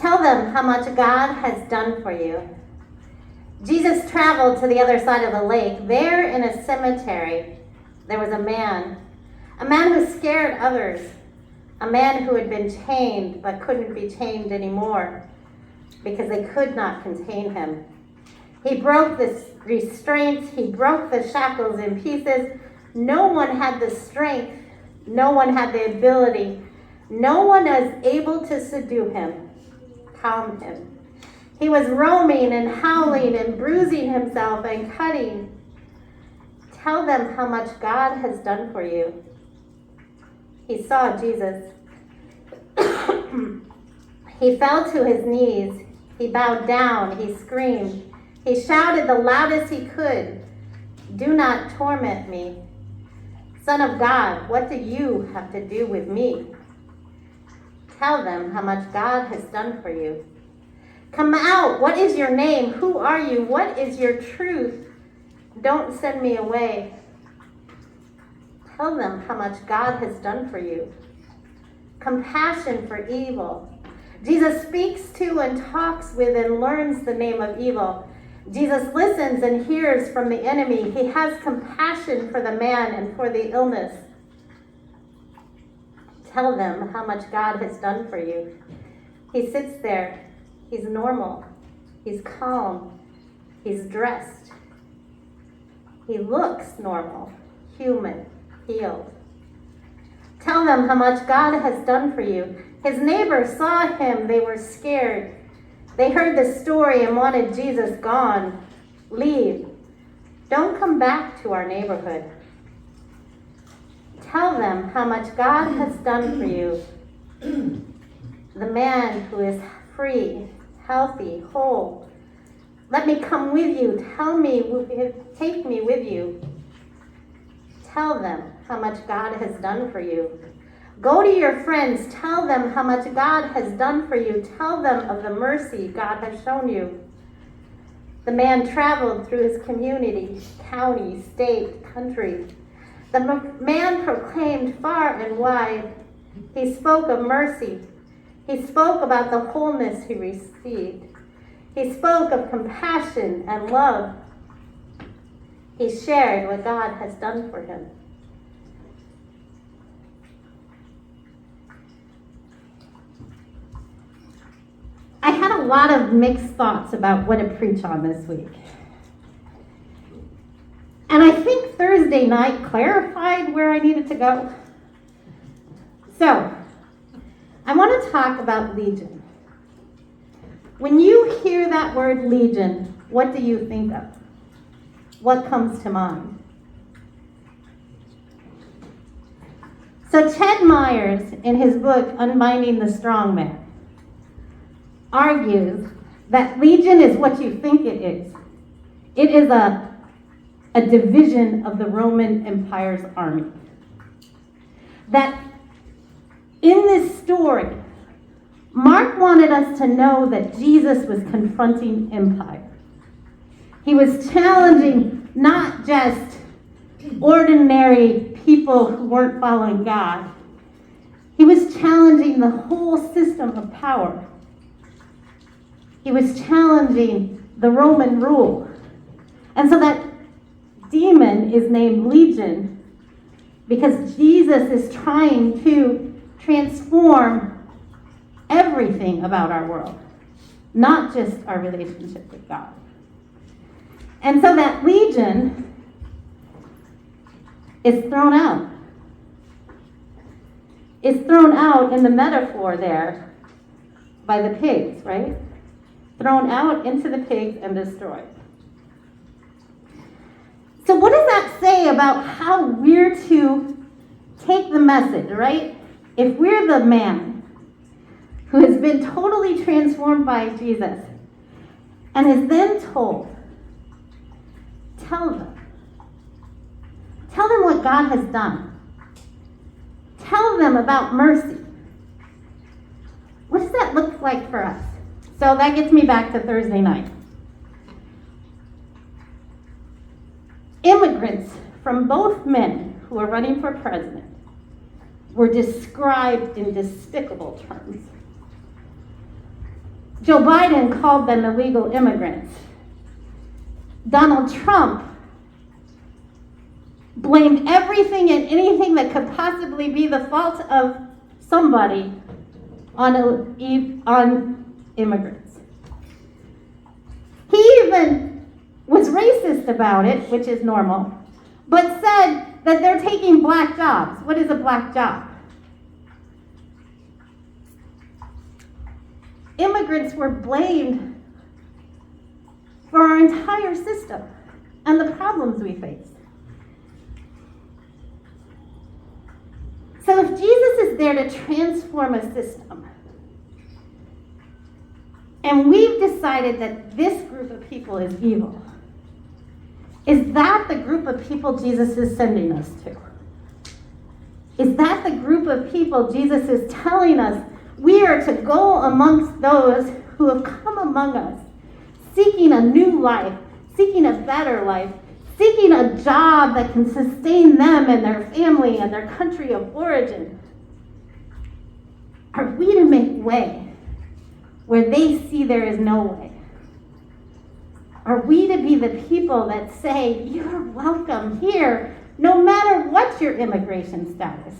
Tell them how much God has done for you. Jesus traveled to the other side of the lake. There in a cemetery, there was a man who scared others, a man who had been chained but couldn't be chained anymore because they could not contain him. He broke the restraints. He broke the shackles in pieces. No one had the strength. No one had the ability. No one was able to subdue him, calm him. He was roaming and howling and bruising himself and cutting. Tell them how much God has done for you. He saw Jesus. He fell to his knees. He bowed down. He screamed. He shouted the loudest he could, "Do not torment me. Son of God, what do you have to do with me?" Tell them how much God has done for you. Come out. What is your name? Who are you? What is your truth? Don't send me away. Tell them how much God has done for you. Compassion for evil. Jesus speaks to and talks with and learns the name of evil. Jesus listens and hears from the enemy. He has compassion for the man and for the illness. Tell them how much God has done for you. He sits there. He's normal. He's calm. He's dressed. He looks normal, human, healed. Tell them how much God has done for you. His neighbors saw him. They were scared. They heard the story and wanted Jesus gone. Leave. Don't come back to our neighborhood. Tell them how much God has done for you. The man who is free, healthy, whole. Let me come with you. Take me with you. Tell them how much God has done for you. Go to your friends. Tell them how much God has done for you. Tell them of the mercy God has shown you. The man traveled through his community, county, state, country. The man proclaimed far and wide. He spoke of mercy. He spoke about the wholeness he received. He spoke of compassion and love. He shared what God has done for him. I had a lot of mixed thoughts about what to preach on this week. And I think Thursday night clarified where I needed to go. So, I want to talk about legion. When you hear that word legion, what do you think of? What comes to mind? So Ted Myers, in his book, Unbinding the Strong Man, argues that legion is what you think it is. It is a division of the Roman Empire's army. That in this story, Mark wanted us to know that Jesus was confronting empire. He was challenging not just ordinary people who weren't following God. He was challenging the whole system of power. He was challenging the Roman rule. And so that demon is named Legion because Jesus is trying to transform everything about our world, not just our relationship with God. And so that legion is thrown out. It's thrown out in the metaphor there by the pigs, right? Thrown out into the pigs and destroyed. So what does that say about how we're to take the message, right? If we're the man who has been totally transformed by Jesus and is then told, tell them what God has done. Tell them about mercy. What does that look like for us? So that gets me back to Thursday night. Immigrants from both men who are running for president were described in despicable terms. Joe Biden called them illegal immigrants. Donald Trump blamed everything and anything that could possibly be the fault of somebody on immigrants. He even was racist about it, which is normal, but said that they're taking black jobs. What is a black job? Immigrants were blamed for our entire system and the problems we face. So if Jesus is there to transform a system, and we've decided that this group of people is evil, is that the group of people Jesus is sending us to? Is that the group of people Jesus is telling us we are to go amongst those who have come among us, seeking a new life, seeking a better life, seeking a job that can sustain them and their family and their country of origin? Are we to make way where they see there is no way? Are we to be the people that say, you're welcome here, no matter what your immigration status,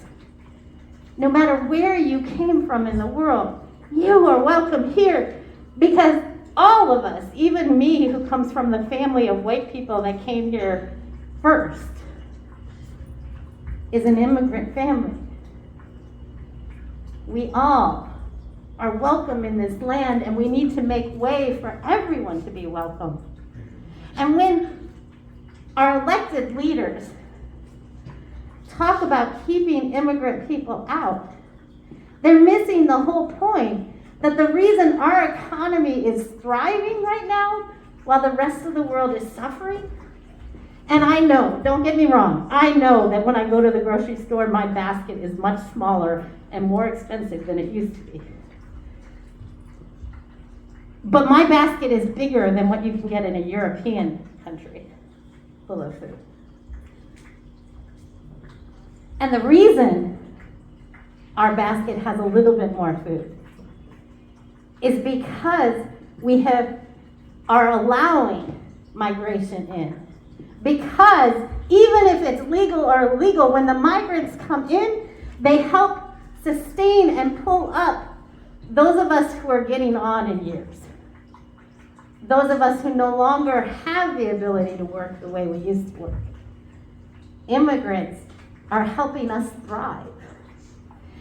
no matter where you came from in the world, you are welcome here? Because all of us, even me who comes from the family of white people that came here first, is an immigrant family. We all are welcome in this land, and we need to make way for everyone to be welcome. And when our elected leaders talk about keeping immigrant people out, they're missing the whole point that the reason our economy is thriving right now while the rest of the world is suffering. And I know, don't get me wrong, I know that when I go to the grocery store, my basket is much smaller and more expensive than it used to be. But my basket is bigger than what you can get in a European country full of food. And the reason our basket has a little bit more food is because we are allowing migration in. Because even if it's legal or illegal, when the migrants come in, they help sustain and pull up those of us who are getting on in years. Those of us who no longer have the ability to work the way we used to work. Immigrants are helping us thrive.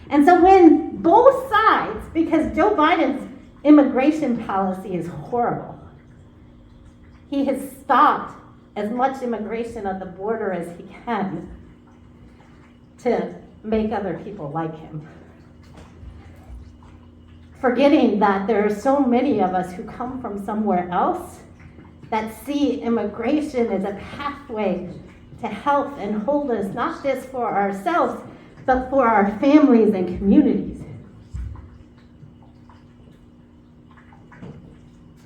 And so when both sides, because Joe Biden's immigration policy is horrible, he has stopped as much immigration at the border as he can to make other people like him. Forgetting that there are so many of us who come from somewhere else that see immigration as a pathway to help and hold us, not just for ourselves, but for our families and communities.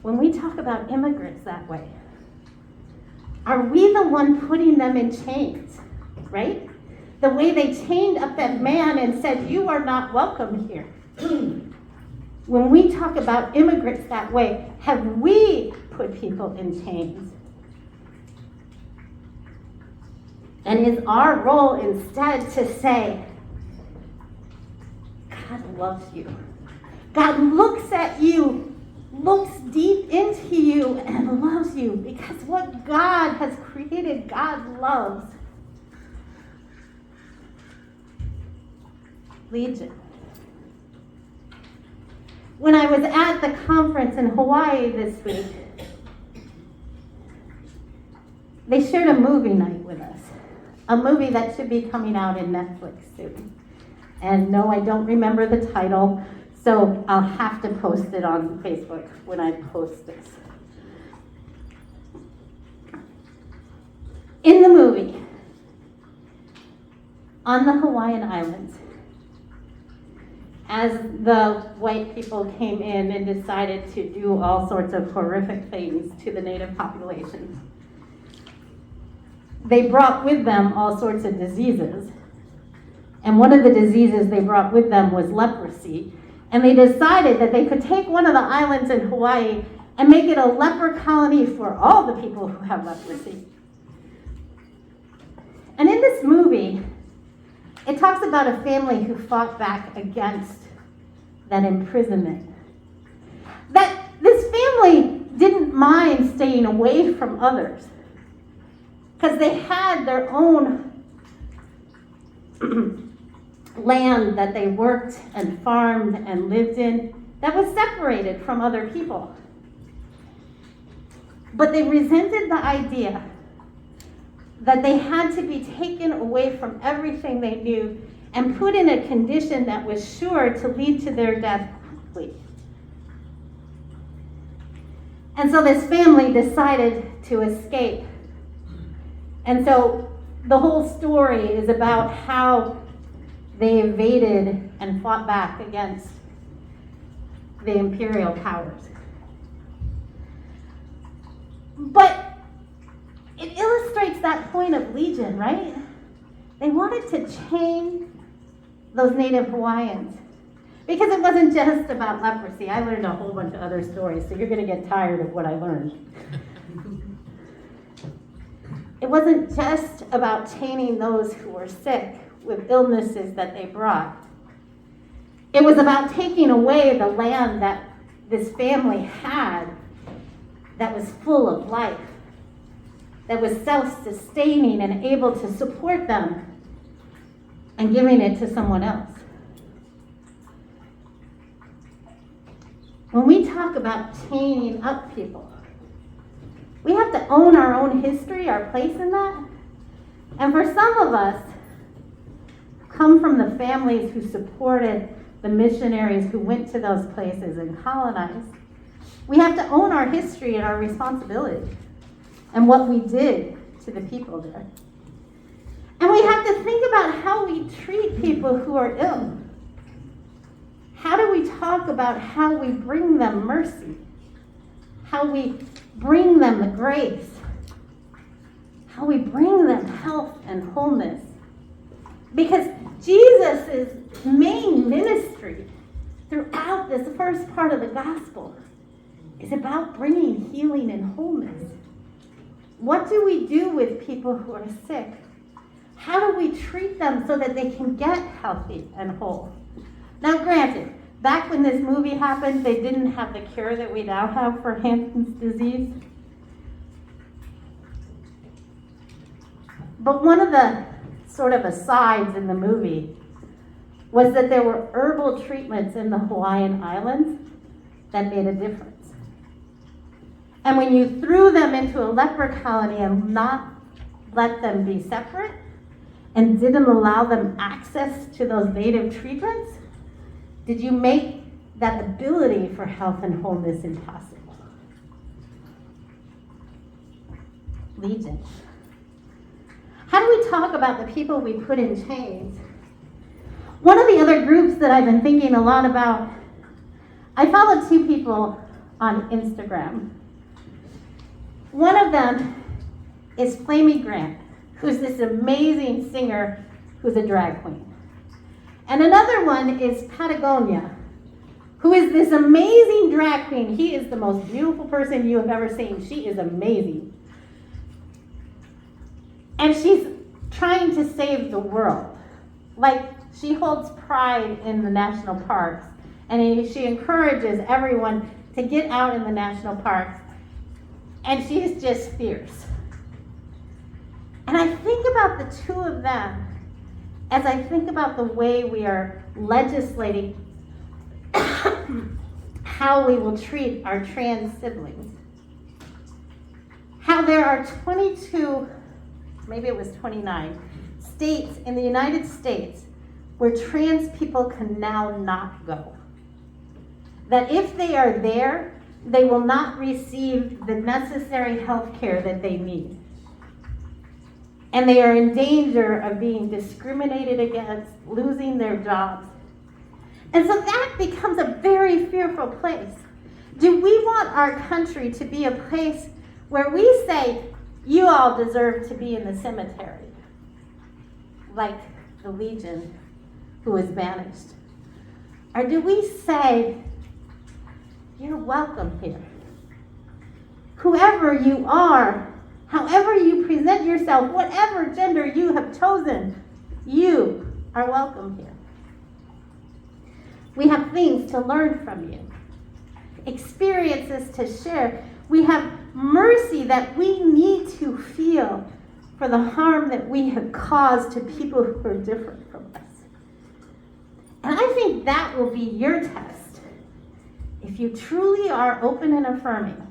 When we talk about immigrants that way, are we the one putting them in chains, right? The way they chained up that man and said, you are not welcome here. When we talk about immigrants that way, have we put people in chains? And is our role instead to say, God loves you. God looks at you, looks deep into you, and loves you, because what God has created, God loves. Legion. When I was at the conference in Hawaii this week, they shared a movie night with us. A movie that should be coming out in Netflix soon. And no, I don't remember the title, so I'll have to post it on Facebook when I post this. In the movie, on the Hawaiian Islands, as the white people came in and decided to do all sorts of horrific things to the native population, they brought with them all sorts of diseases. And one of the diseases they brought with them was leprosy. And they decided that they could take one of the islands in Hawaii and make it a leper colony for all the people who have leprosy. And in this movie, it talks about a family who fought back against that imprisonment. That this family didn't mind staying away from others because they had their own land that they worked and farmed and lived in that was separated from other people. But they resented the idea that they had to be taken away from everything they knew and put in a condition that was sure to lead to their death quickly. And so this family decided to escape. And so the whole story is about how they evaded and fought back against the imperial powers. But it illustrates that point of Legion, right? They wanted to chain those native Hawaiians because it wasn't just about leprosy. I learned a whole bunch of other stories, so you're going to get tired of what I learned. It wasn't just about chaining those who were sick with illnesses that they brought. It was about taking away the land that this family had that was full of life, that was self-sustaining and able to support them, and giving it to someone else. When we talk about chaining up people, we have to own our own history, our place in that. And for some of us, come from the families who supported the missionaries who went to those places and colonized. We have to own our history and our responsibility and what we did to the people there. And we have to think about how we treat people who are ill. How do we talk about how we bring them mercy? How we bring them the grace? How we bring them health and wholeness? Because Jesus' main ministry throughout this first part of the gospel is about bringing healing and wholeness. What do we do with people who are sick? How do we treat them so that they can get healthy and whole? Now, granted, back when this movie happened, they didn't have the cure that we now have for Hansen's disease. But one of the sort of asides in the movie was that there were herbal treatments in the Hawaiian Islands that made a difference. And when you threw them into a leper colony and not let them be separate and didn't allow them access to those native treatments, did you make that ability for health and wholeness impossible? Legion. How do we talk about the people we put in chains? One of the other groups that I've been thinking a lot about, I follow two people on Instagram. One of them is Flamey Grant, who's this amazing singer who's a drag queen. And another one is Patagonia, who is this amazing drag queen. He is the most beautiful person you have ever seen. She is amazing. And she's trying to save the world. Like, she holds pride in the national parks, and she encourages everyone to get out in the national parks. And she's just fierce. And I think about the two of them as I think about the way we are legislating how we will treat our trans siblings. How there are 22, maybe it was 29, states in the United States where trans people can now not go. That if they are there, they will not receive the necessary health care that they need. And they are in danger of being discriminated against, losing their jobs. And so that becomes a very fearful place. Do we want our country to be a place where we say, you all deserve to be in the cemetery, like the Legion who was banished? Or do we say, you're welcome here? Whoever you are, however you present yourself, whatever gender you have chosen, you are welcome here. We have things to learn from you, experiences to share. We have mercy that we need to feel for the harm that we have caused to people who are different from us. And I think that will be your test. If you truly are open and affirming,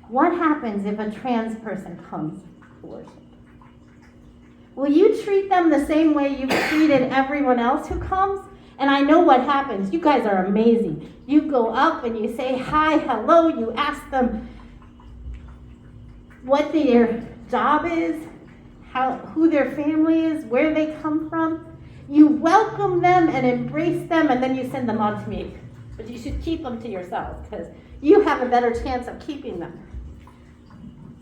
what happens if a trans person comes to worship? Will you treat them the same way you've treated everyone else who comes? And I know what happens. You guys are amazing. You go up and you say hi, hello. You ask them what their job is, who their family is, where they come from. You welcome them and embrace them, and then you send them on to me. But you should keep them to yourself because you have a better chance of keeping them.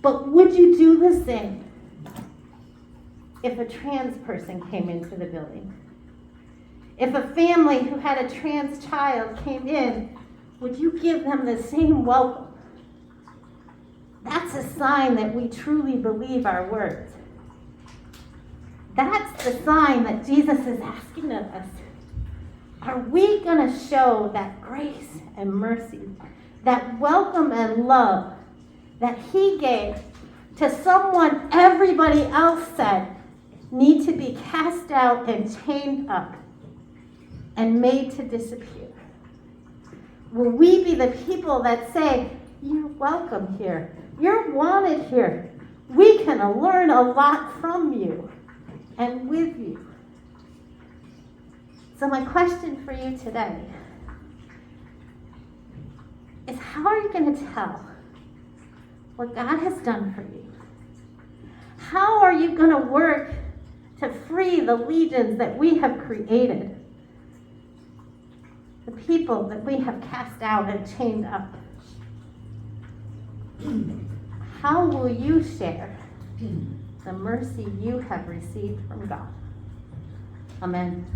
But would you do the same if a trans person came into the building? If a family who had a trans child came in, would you give them the same welcome? That's a sign that we truly believe our words. That's the sign that Jesus is asking of us. Are we going to show that grace and mercy, that welcome and love that he gave to someone everybody else said need to be cast out and chained up and made to disappear? Will we be the people that say, you're welcome here, you're wanted here, we can learn a lot from you and with you? So my question for you today is, how are you going to tell what God has done for you? How are you going to work to free the legions that we have created? The people that we have cast out and chained up. How will you share the mercy you have received from God? Amen.